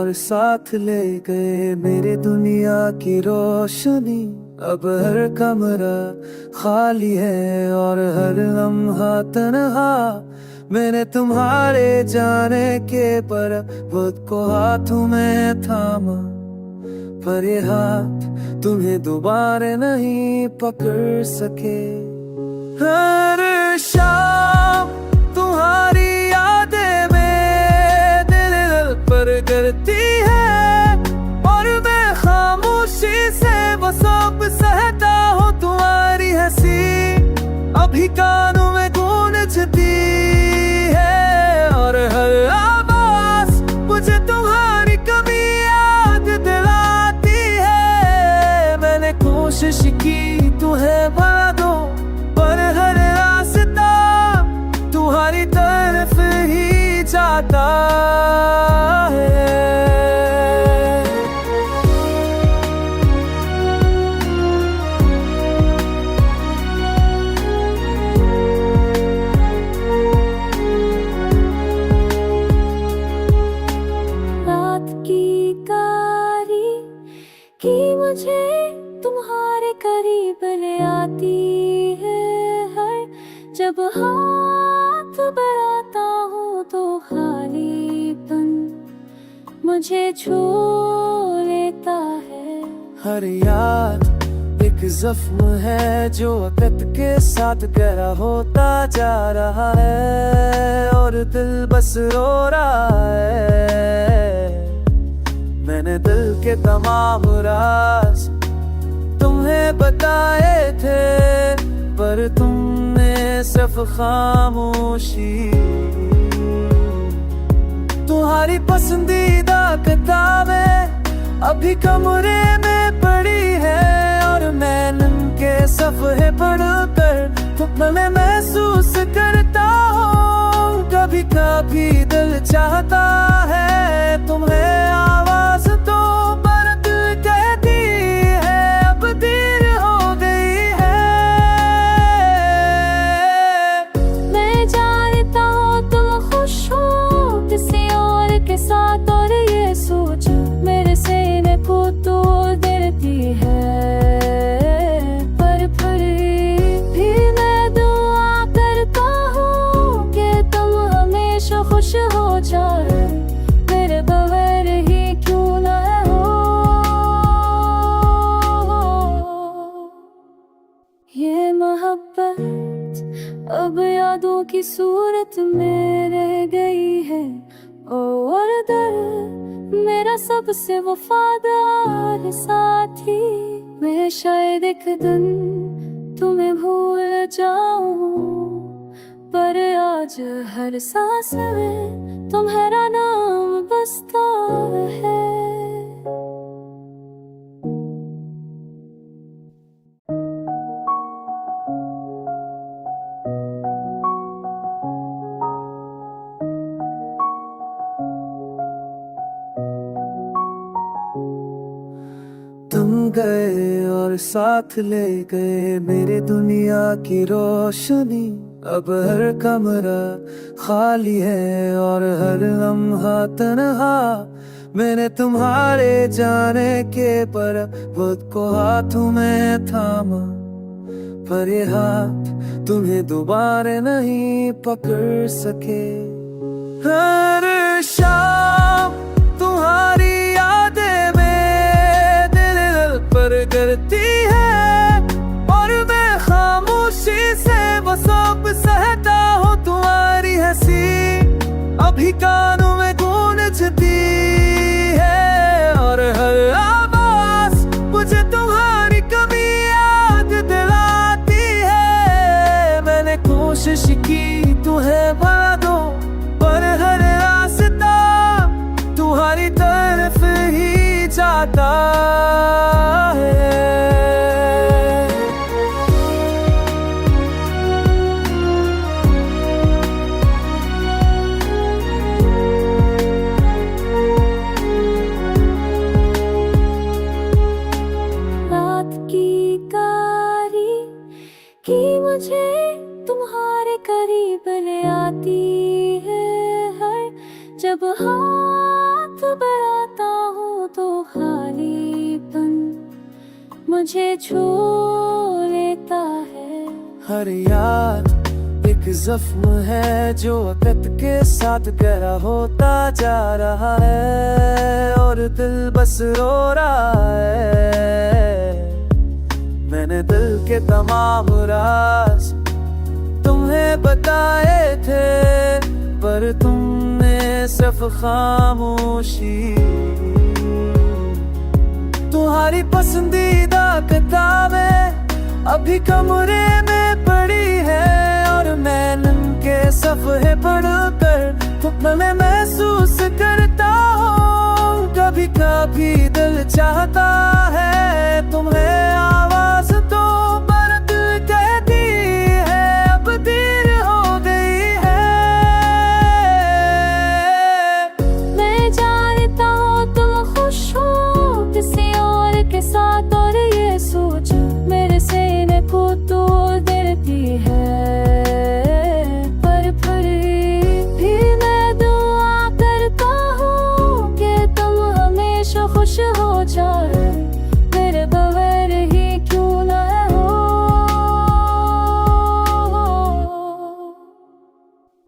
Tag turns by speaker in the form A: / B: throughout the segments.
A: और साथ ले गए मेरे दुनिया की रोशनी। अब हर कमरा खाली है और हर लम्हा तन्हा। मैंने तुम्हारे जाने के पर खुद को हाथों में थामा, पर ये हाथ तुम्हें दोबारा नहीं पकड़ सके। हर शाम तुम्हारी यादें में दिल पर करती है और मैं खामोशी से वो सब सहता हूँ। तुम्हारी हंसी अभी कानों में गूंजती है और हर आवाज मुझे तुम्हारी कमी याद दिलाती है। मैंने कोशिश की तुम्हें भुला दूं, पर हर रास्ता तुम्हारी तरफ ही जाता है।
B: रात की कारी की मुझे तुम्हारे करीब ले आती है। जब हाथ बढ़ाता हूँ तो खालीपन मुझे छू लेता है।
A: हर याद एक जख्म है जो वक्त के साथ गहरा होता जा रहा है और दिल बस रो रहा है। मैंने दिल के तमाम राज तुम्हें बताए थे, पर तुमने सिर्फ खामोशी। तुम्हारी पसंदीदा किताबें अभी कमरे में पड़ी है और मैं नन्हे सफ़े पढ़कर मैं महसूस करता हूँ। कभी कभी दिल चाहता है तुम्हें आवाज तो, पर दिल कहती है अब देर हो गई है।
B: मैं जानता हूँ तुम खुश हो किसी और के साथ और ये सोच मेरे सीने को तोड़ देती है। पर फिर भी मैं दुआ करता हूँ कि तुम हमेशा खुश हो जाए, मेरे बगैर ही क्यों ना हो। ये मोहब्बत अब यादों की सूरत में रह गई है और दर्द मेरा सबसे वफादार साथी। मैं शायद एक दिन तुम्हें भूल जाऊं, पर आज हर सांस में तुम्हारा नाम बसता है।
A: तुम गए और साथ ले गए मेरे दुनिया की रोशनी। अब हर कमरा खाली है और हर लम्हा तन्हा। मैंने तुम्हारे जाने के पर खुद को हाथों में थामा, पर ये हाथ तुम्हें दोबारा नहीं पकड़ सके। हर शाम तुम्हारी यादें में दिल पर करती है और मैं खामोशी से वो सब सहता हूँ। तुम्हारी हंसी अभी कानों में गूंजती है और हर आवाज मुझे तुम्हारी कमी याद दिलाती है। मैंने कोशिश की तुम्हें भुला दूं, पर हर रास्ता तुम्हारी तरफ ही जाता है।
B: रात की कारी की मुझे तुम्हारे करीब ले आती है। जब हाथ बढ़ाता मुझे छू लेता है।
A: हर याद एक जख्म है जो वक्त के साथ गहरा होता जा रहा है, और दिल बस रो रहा है। मैंने दिल के तमाम राज तुम्हें बताए थे, पर तुमने सिर्फ खामोशी। तुम्हारी पसंदीदा किताबें अभी कमरे में पड़ी है, और मैं उनके सफ़े पढ़कर तुम्हें महसूस करता हूँ। कभी कभी दिल चाहता है तुम्हें आवाज दो, पर दिल कहती है अब देर हो गई है।
B: मैं जानता हूँ तुम खुश हो किसी और के साथ, और ये सोच मेरे सीने को तोड़ देती है। पर फिर भी मैं दुआ करता हूँ कि तुम हमेशा खुश हो जाए, मेरे बगैर ही क्यों ना हो।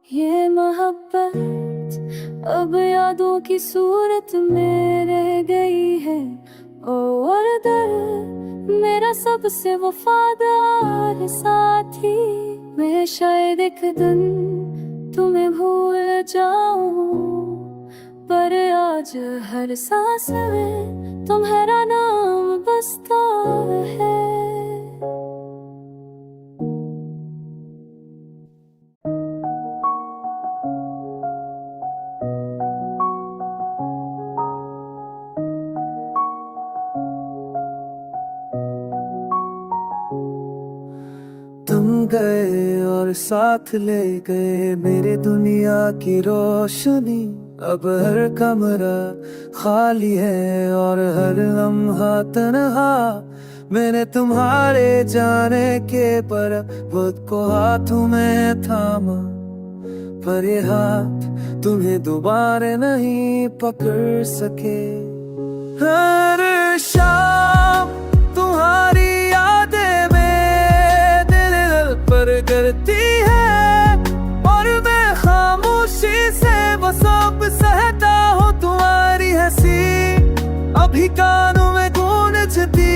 B: ये मोहब्बत अब यादों की सूरत में रह गई है, और दर्द मेरा सबसे वफादार साथी। मैं शायद एक दिन तुम्हें भूल जाऊं, पर आज हर सांस में तुम्हारा नाम बसता है।
A: तुम गए और साथ ले गए मेरे दुनिया की रोशनी। अब हर कमरा खाली है और हर लम्हा तन्हा। मैंने तुम्हारे जाने के पर खुद को हाथों में थामा, पर ये हाथ तुम्हें दोबारा नहीं पकड़ सके। हर शाम तुम्हारी पर करती है, और मैं खामोशी से वो सब सहता हूँ। तुम्हारी हंसी अभी कानों में गूंजती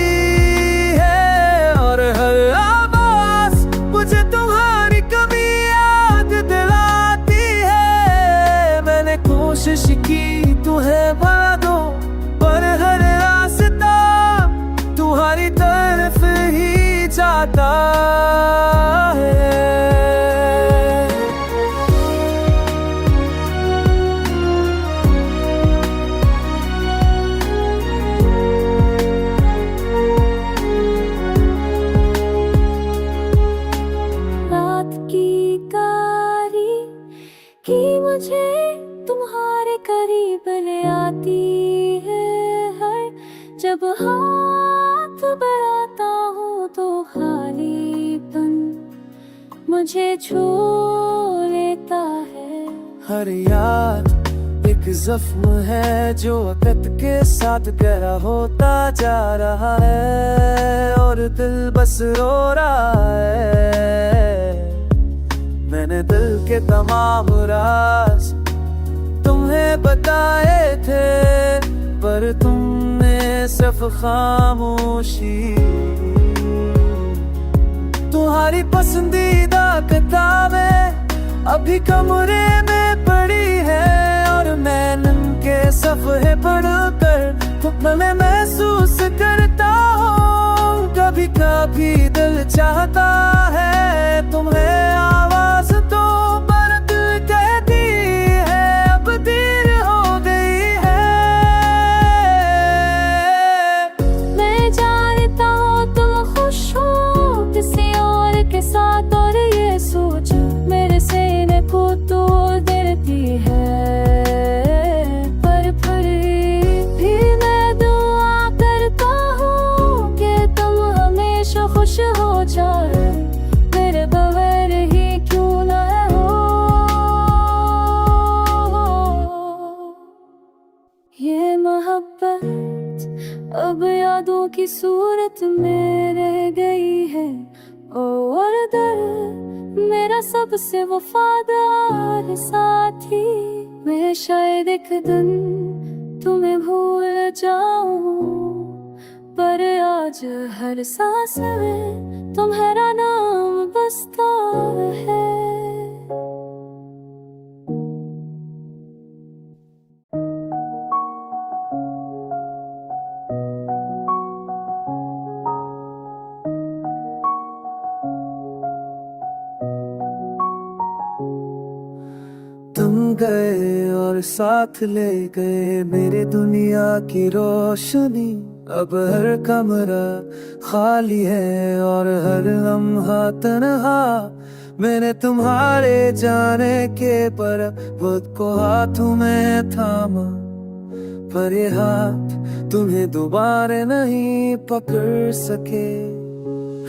A: है, और हर आवाज मुझे तुम्हारी कमी याद दिलाती है। मैंने कोशिश की तुम्हें भुला दूं, पर हर रास्ता तुम्हारी तरफ ही जाता
B: कि मुझे तुम्हारे करीब ले आती है। जब हाथ बढ़ाता हूँ तो खालीपन मुझे छू लेता है।
A: हर याद एक जख्म है जो वक्त के साथ गहरा होता जा रहा है, और दिल बस रो रहा है। मैंने दिल के तमाम राज तुम्हें बताए थे, पर तुमने सिर्फ खामोशी। तुम्हारी पसंदीदा किताबें अभी कमरे में पड़ी है, और मैं उनके सफ़े पढ़कर तुम्हें महसूस करता हूँ। कभी कभी दिल चाहता है तुम्हें आवाज दो, पर दिल कहती है अब देर हो गई है।
B: मैं जानता हूँ तुम खुश हो किसी और के साथ, और ये सोच मेरे सीने को तोड़ देती है। पर फिर भी मैं दुआ करता हूँ कि तुम हमेशा खुश हो जाए, मेरे बगैर ही क्यों ना हो। ये मोहब्बत अब यादों की सूरत में रह गई है और दर मेरा सबसे वफादार साथी। मैं शायद एक दिन तुम्हें भूल जाऊं, पर आज हर सांस में तुम्हारा नाम बसता है।
A: तुम गए और साथ ले गए मेरे दुनिया की रोशनी। अब हर कमरा खाली है और हर लम्हा तन्हा। मैंने तुम्हारे जाने के पर खुद को हाथों में थामा, पर ये हाथ तुम्हें दोबारा नहीं पकड़ सके।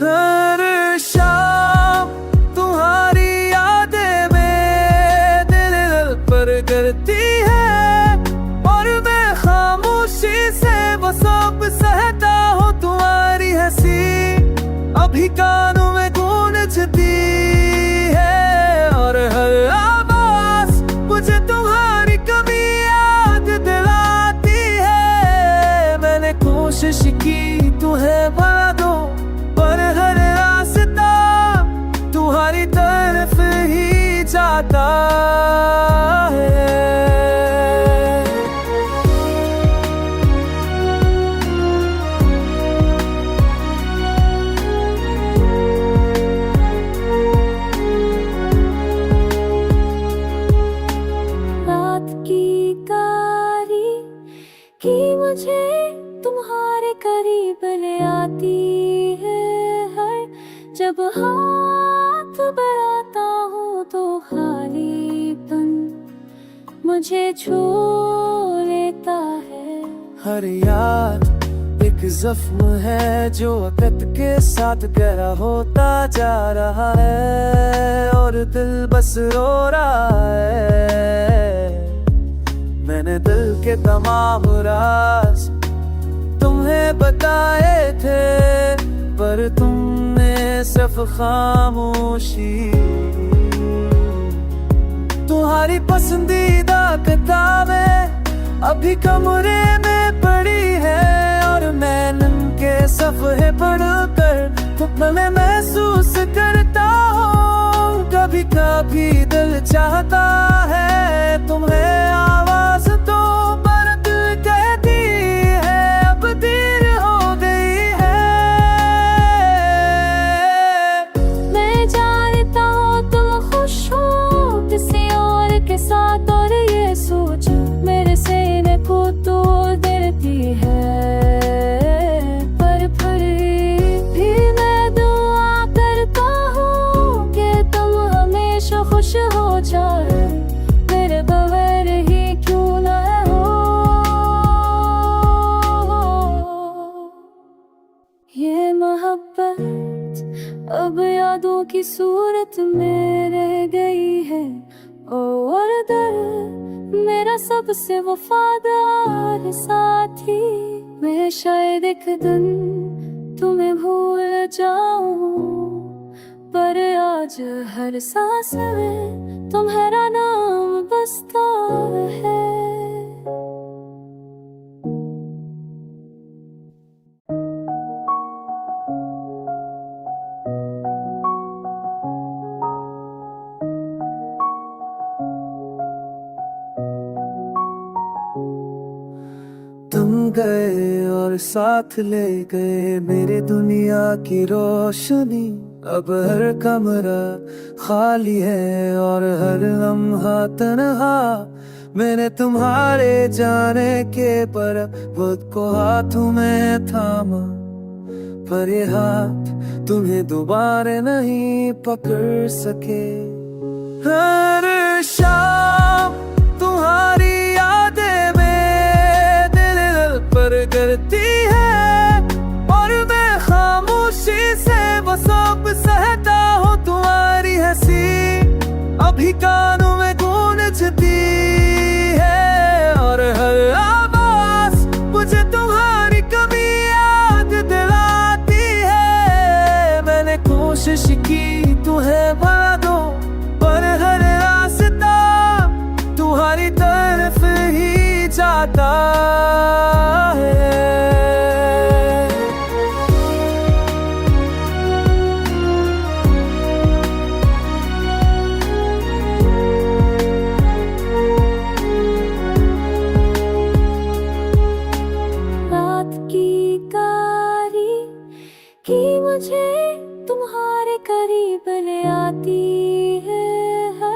A: हर शाम तुम्हारी यादें में दिल पर करती है और मैं खामोशी से वो सब सहता हूँ। तुम्हारी हंसी अभी कानों में गूंजती है और हर आवाज मुझे तुम्हारी कमी याद दिलाती है। मैंने कोशिश की तुम्हें भुला दूं, पर हर रास्ता तुम्हारी तरफ ही जाता है।
B: रात की कारी की मुझे तुम्हारे करीब ले आती है। हर जब हाथ बढ़ाता हूँ तो खालीपन मुझे छू लेता है।
A: हर यार एक जख्म है जो वक्त के साथ गहरा होता जा रहा है और दिल बस रो रहा है। मैंने दिल के तमाम राज तुम्हें बताए थे, पर तुमने सिर्फ खामोशी। तुम्हारी पसंदीदा किताबें अभी कमरे में पड़ी है और मैं उनके सफ़े पढ़कर मैं महसूस करता हूँ। कभी कभी दिल चाहता है तुम्हें आवाज दो, पर दिल कहती है अब देर हो गई है।
B: मैं जानता हूँ तुम खुश हो किसी और के साथ, और ये सोच मेरे सीने को तोड़ देती है। पर फिर भी मैं दुआ करता हूँ कि तुम हमेशा खुश हो जाए, मेरे बगैर ही क्यों ना हो। ये मोहब्बत अब यादों की सूरत में रह गई है और दर मेरा सबसे वफादार साथी। मैं शायद एक दिन तुम्हें भूल जाऊं, पर आज हर सांस में तुम्हारा नाम बसता है।
A: तुम गए और साथ ले गए मेरे दुनिया की रोशनी। अब हर कमरा खाली है और हर लम्हा तन्हा। मैंने तुम्हारे जाने के पर खुद को हाथों में थामा, पर ये हाथ तुम्हें दोबारा नहीं पकड़ सके। हर शाम तुम्हारी यादें में दिल पर करती है और मैं खामोशी से वो सब सहता हूँ। तुम्हारी हंसी अभी कानों में गूंजती है और हर आवाज मुझे तुम्हारी कमी
B: रात की कारी कि मुझे तुम्हारे करीब ले आती है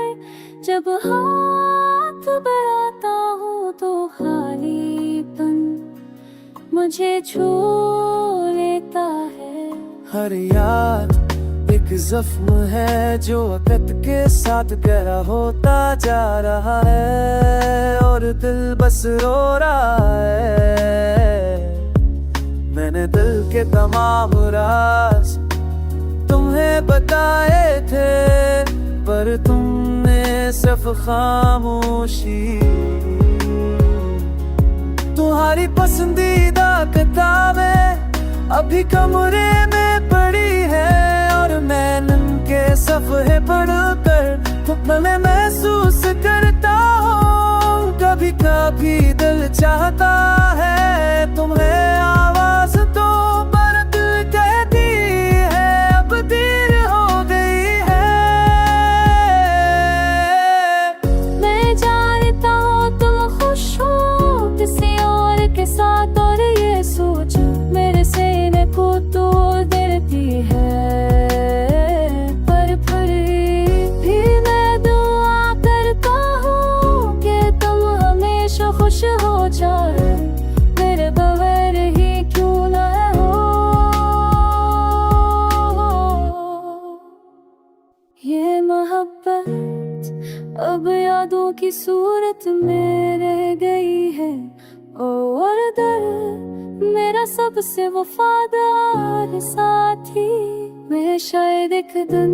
B: जब हाथ बढ़ाता हूँ तो खालीपन मुझे छू लेता है।
A: हर याद एक जख्म है जो वक्त के साथ गहरा होता जा रहा है और दिल बस रो रहा है। मैंने दिल के तमाम राज तुम्हें बताए थे पर तुमने सिर्फ खामोशी। तुम्हारी पसंदीदा किताबें अभी कमरे में पड़ी है और मैं उनके सफ़े पढ़कर मैं महसूस करता हूँ कभी कभी दिल चाहता है तुम्हें आवाज दो पर दिल कहती है अब देर हो गई है।
B: मैं जानता हूँ तुम खुश हो किसी और के साथ और ये सोच मेरे सीने को तोड़ देती है पर फिर भी मैं दुआ करता हूँ कि तुम हमेशा खुश हो जाए मेरे बगैर ही क्यों न हो। ये मोहब्बत अब यादों की सूरत में रह गई है और दर्द मेरा सबसे वफादार साथी। मैं शायद एक दिन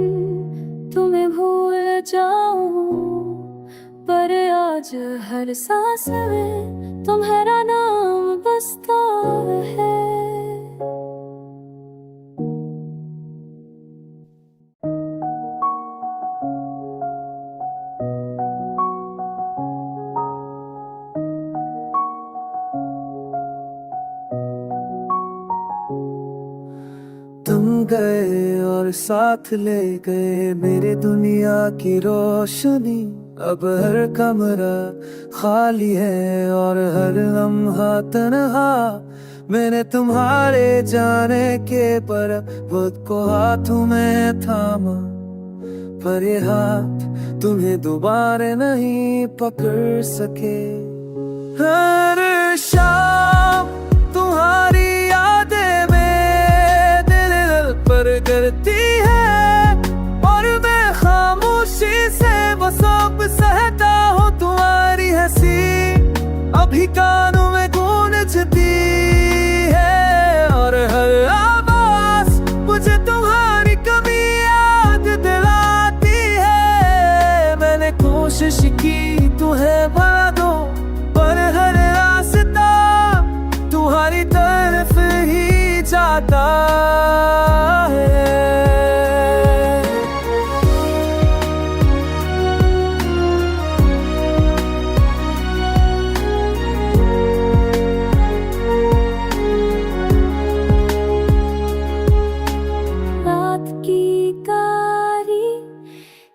B: तुम्हें भूल जाऊं पर आज हर सांस में तुम्हारा नाम बसता है।
A: तुम गए और साथ ले गए मेरे दुनिया की रोशनी। अब हर कमरा खाली है और हर लम्हा तन्हा। मैंने तुम्हारे जाने के पर खुद को हाथों में थामा पर ये हाथ तुम्हें दोबारा नहीं पकड़ सके। हर शाम तुम्हारी यादें पर करती है और मैं खामोशी से वो सब सहता हूँ। तुम्हारी हंसी अभी कानों में गूंजती है और हर आवाज मुझे तुम्हारी कमी याद दिलाती है। मैंने कोशिश की तुम्हें भुला दूं पर हर रास्ता तुम्हारी तरफ ही जाता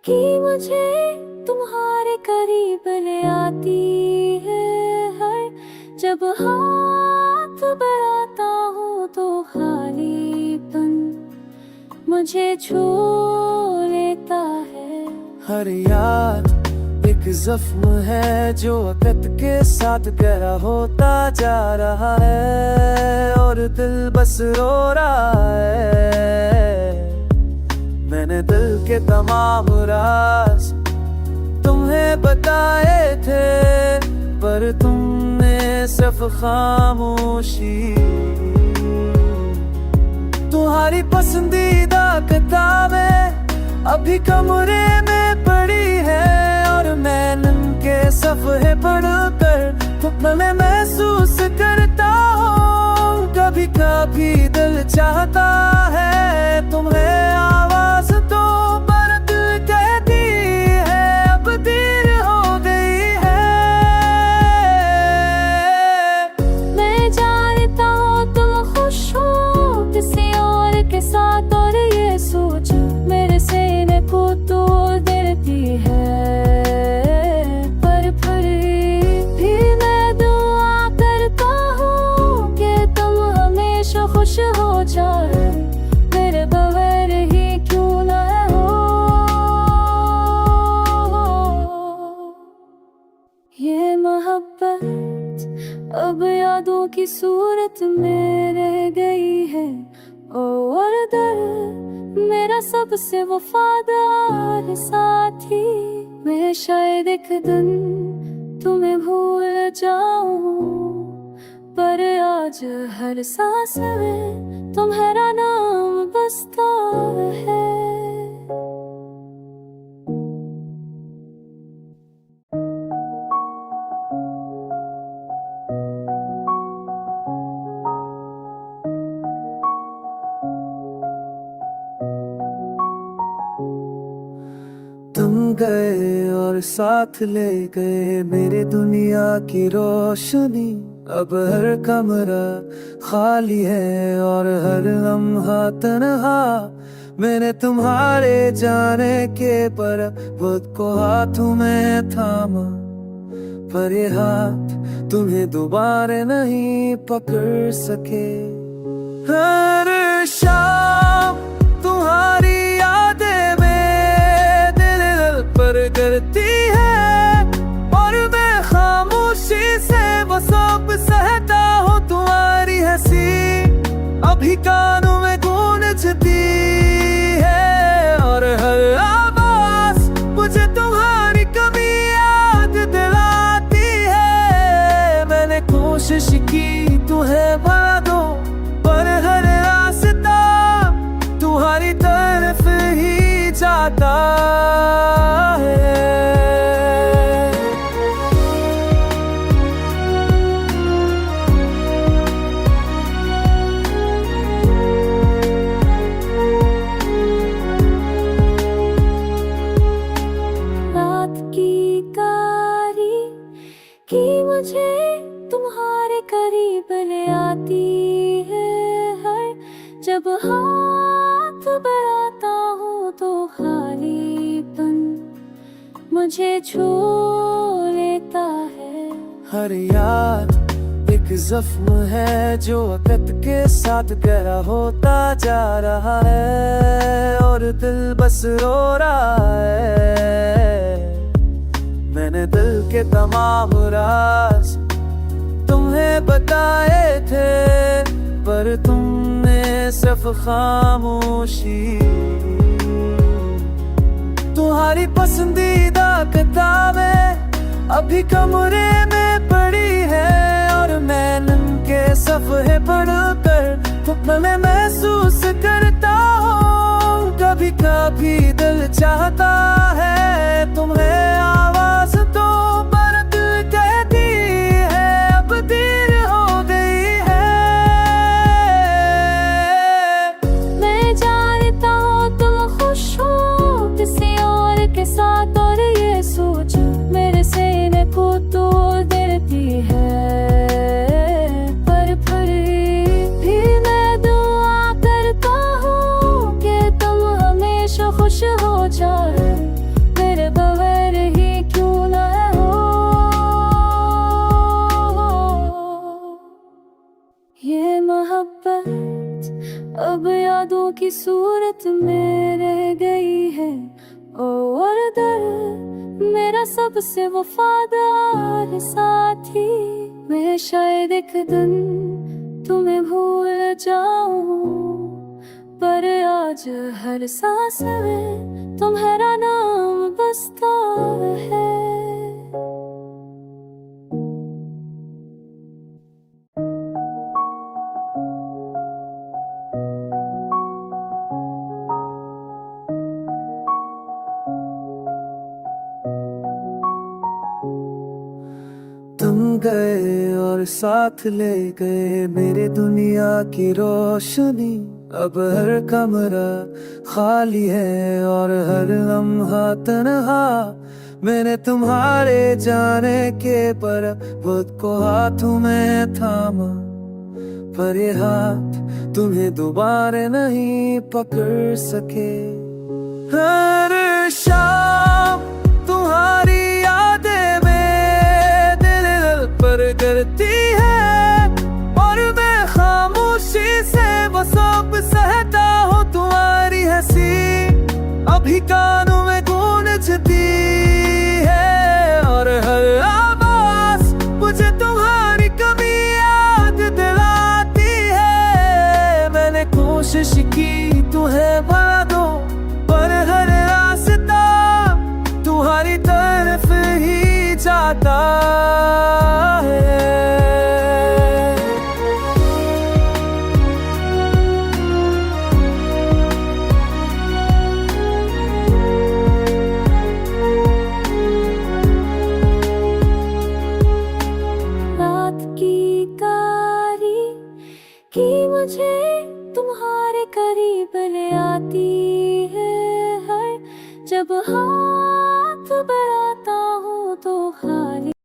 B: कि मुझे तुम्हारे करीब ले आती है जब हाथ बढ़ाता हूँ तो खालीपन मुझे छू लेता है।
A: हर याद एक जख्म है जो वक्त के साथ गहरा होता जा रहा है और दिल बस रो रहा है। मैंने दिल के तमाम राज तुम्हें बताए थे पर तुमने सिर्फ खामोशी। तुम्हारी पसंदीदा किताबें अभी कमरे में पड़ी है और मैं उनके सफ़े पढ़कर मैं महसूस करता हूँ कभी कभी दिल चाहता है तुम्हें आवाज दो पर दिल कहती है अब देर हो गई है।
B: मैं जानता हूँ तुम खुश हो किसी और के साथ और ये सोच मेरे सीने को तोड़ देती है पर फिर भी मैं दुआ करता हूँ कि तुम की सूरत में रह गई है। और दर्द मेरा सबसे वफादार साथी, मैं शायद एक दिन तुम्हें भूल जाऊं, पर आज हर सांस में तुम्हारा नाम बसता है।
A: तुम गए और साथ ले गए मेरे दुनिया की रोशनी। अब हर कमरा खाली है और हर लम्हा तन्हा। मैंने तुम्हारे जाने के पर खुद को हाथों में थामा, पर ये हाथ तुम्हें दोबारा नहीं पकड़ सके। हर शाम तुम्हारी यादें में दिल पर करती है, और मैं खामोशी से वो सब सहता हूँ। तुम्हारी हंसी अभी कानों में गूंजती है, और हर आवाज मुझे तुम्हारी कमी याद दिलाती है। मैंने कोशिश की तुम्हें भुला दूं, पर हर रास्ता तुम्हारी तरफ ही जाता है।
B: रात की कारी की मुझे तुम्हारे करीब ले आती है। जब हाथ बढ़ाता हूँ तो खालीपन मुझे छू लेता है।
A: हर याद एक जख्म है जो वक्त के साथ गहरा होता जा रहा है, और दिल बस रो रहा है। मैंने दिल के तमाम राज तुम्हें बताए थे, पर तुमने सिर्फ खामोशी। तुम्हारी पसंदीदा किताबें अभी कमरे में पड़ी है, और मैं उनके सफ़े पढ़कर तुम्हें महसूस करता हूँ। कभी कभी दिल चाहता है तुम्हें आवाज तो, पर दिल कहती है अब देर हो गई है।
B: मैं जानता हूँ तुम खुश हो किसी और के साथ, और ये सोच मेरे सीने को तोड़ देती है। पर फिर भी मैं दुआ करता हूँ कि तुम हमेशा खुश हो जाए, मेरे बगैर ही क्यों ना हो। ये मोहब्बत अब यादों की सूरत में रह गई है। और दर्द मेरा सबसे वफादार साथी, मैं शायद एक दिन तुम्हें भूल जाऊं, पर आज हर सांस में तुम्हारा नाम बसता है।
A: तुम गए और साथ ले गए मेरे दुनिया की रोशनी। अब हर कमरा खाली है और हर लम्हा तन्हा। मैंने तुम्हारे जाने के पर खुद को हाथों में थामा, पर ये हाथ तुम्हें दोबारा नहीं पकड़ सके। हर शाम तुम्हारी यादें में दिल पर करती है, और मैं खामोशी से वो सब सहता हूँ। तुम्हारी हंसी अभी कानों में गूंजती है, और हर आवाज मुझे तुम्हारी कमी याद कोशिश की तुम्हें भला दो, पर हर रास्ता तुम्हारी तरफ ही जाता है।
B: रात की कारी कि मुझे तुम्हारे करीब ले आती है, जब हाथ बढ़ाता हूँ तो खाली